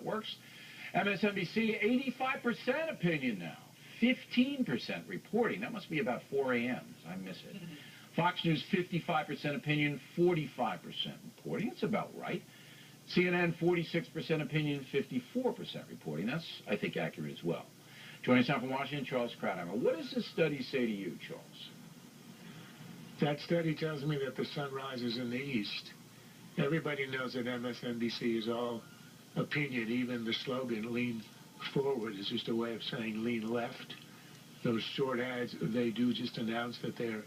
networks. MSNBC, 85% opinion now, 15% reporting. That must be about 4 a.m. I miss it. Fox News, 55% opinion, 45% reporting. That's about right. CNN, 46% opinion, 54% reporting. That's, I think, accurate as well. Joining us now from Washington, Charles Krauthammer. What does this study say to you, Charles? That study tells me that the sun rises in the east. Everybody knows that MSNBC is all opinion. Even the slogan, lean forward, is just a way of saying lean left. Those short ads, they do just announce that they're,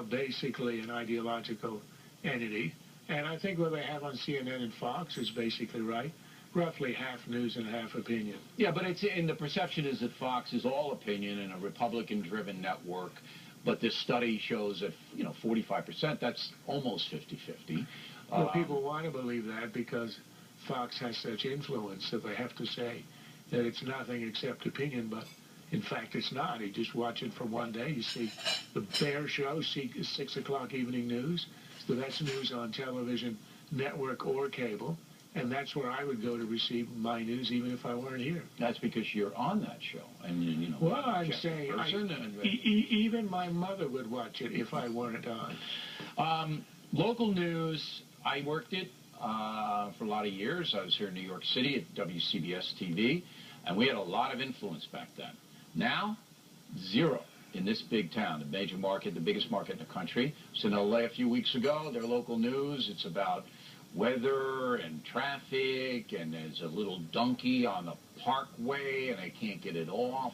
basically an ideological entity. And I think what they have on CNN and Fox is basically right. Roughly half news and half opinion. Yeah, but the perception is that Fox is all opinion and a Republican-driven network. But this study shows that, 45%, that's almost 50-50. Well, people want to believe that because Fox has such influence that they have to say that it's nothing except opinion, but in fact it's not. You just watch it for one day. You see the Bear Show, 6 o'clock evening news. So that's news on television, network, or cable. And that's where I would go to receive my news, even if I weren't here. That's because you're on that show, and Well, I'm saying, even my mother would watch it if I weren't on. Local news. I worked it for a lot of years. I was here in New York City at WCBS TV, and we had a lot of influence back then. Now, zero in this big town, the major market, the biggest market in the country. So in LA a few weeks ago, their local news. It's about weather and traffic, and there's a little donkey on the parkway and I can't get it off.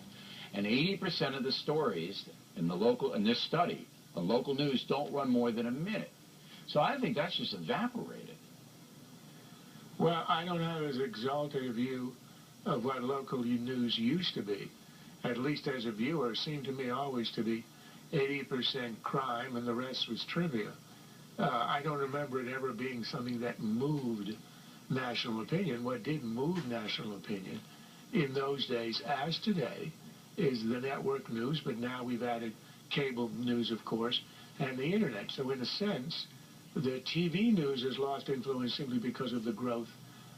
And 80% of the stories in this study on local news don't run more than a minute. So I think that's just evaporated. Well, I don't have as exalted a view of what local news used to be. At least as a viewer, it seemed to me always to be 80% crime and the rest was trivia. I don't remember it ever being something that moved national opinion. What did move national opinion in those days, as today, is the network news, but now we've added cable news, of course, and the internet. So in a sense, the TV news has lost influence simply because of the growth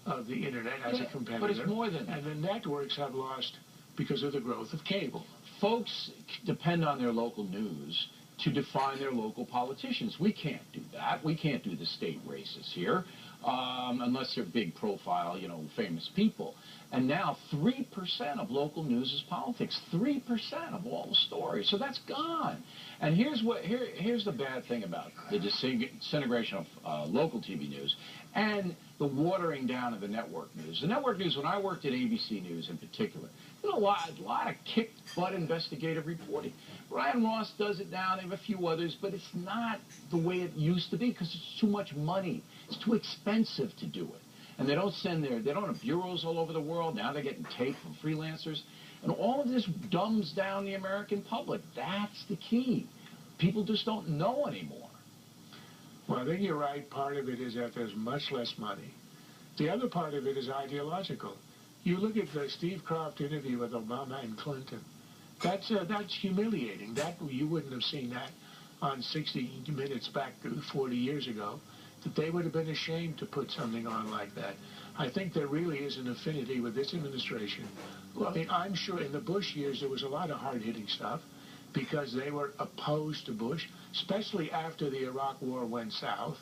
of the internet as a competitor. But it's more than that. And the networks have lost because of the growth of cable. Folks depend on their local news to define their local politicians. We can't do that. We can't do the state races here unless they're big profile, famous people. And now 3% of local news is politics. 3% of all the stories. So that's gone. And here's the bad thing about the disintegration of local TV news and the watering down of the network news. The network news, when I worked at ABC News in particular, there's a lot of kick-butt investigative reporting. Brian Ross does it now. They have a few others, but it's not the way it used to be because it's too much money. It's too expensive to do it. And they don't have bureaus all over the world. Now they're getting tape from freelancers. And all of this dumbs down the American public. That's the key. People just don't know anymore. Well, I think you're right. Part of it is that there's much less money. The other part of it is ideological. You look at the Steve Croft interview with Obama and Clinton. That's humiliating. You wouldn't have seen that on 60 Minutes back 40 years ago. That they would have been ashamed to put something on like that. I think there really is an affinity with this administration. Well, I mean, I'm sure in the Bush years there was a lot of hard-hitting stuff because they were opposed to Bush, especially after the Iraq War went south.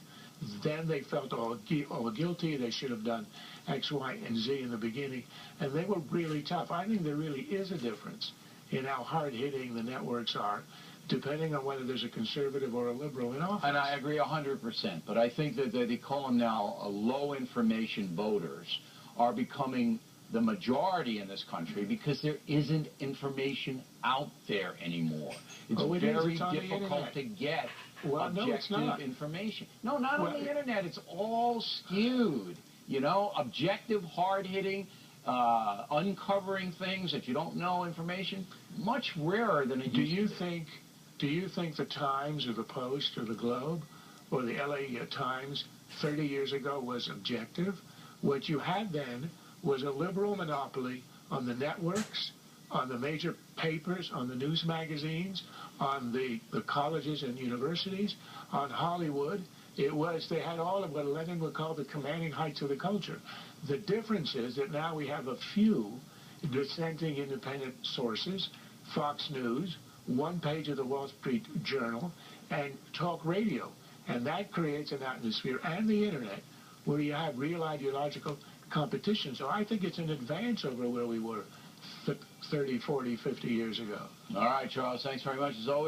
Then they felt all guilty. They should have done X, Y, and Z in the beginning. And they were really tough. I think there really is a difference in how hard-hitting the networks are, depending on whether there's a conservative or a liberal in office. And I agree 100%. But I think that they call them now low-information voters are becoming the majority in this country because there isn't information out there anymore. It's very difficult to get objective information. No, not on the internet. It's all skewed. Objective, hard-hitting, uncovering things that you don't know information, much rarer than it used to be. Do you think the Times or the Post or the Globe or the LA Times 30 years ago was objective? What you had then was a liberal monopoly on the networks, on the major papers, on the news magazines, on the colleges and universities, on Hollywood. They had all of what Lenin would call the commanding heights of the culture. The difference is that now we have a few dissenting independent sources, Fox News, one page of the Wall Street Journal, and talk radio. And that creates an atmosphere, and the internet, where you have real ideological competition. So I think it's an advance over where we were 30, 40, 50 years ago. All right, Charles, thanks very much as always.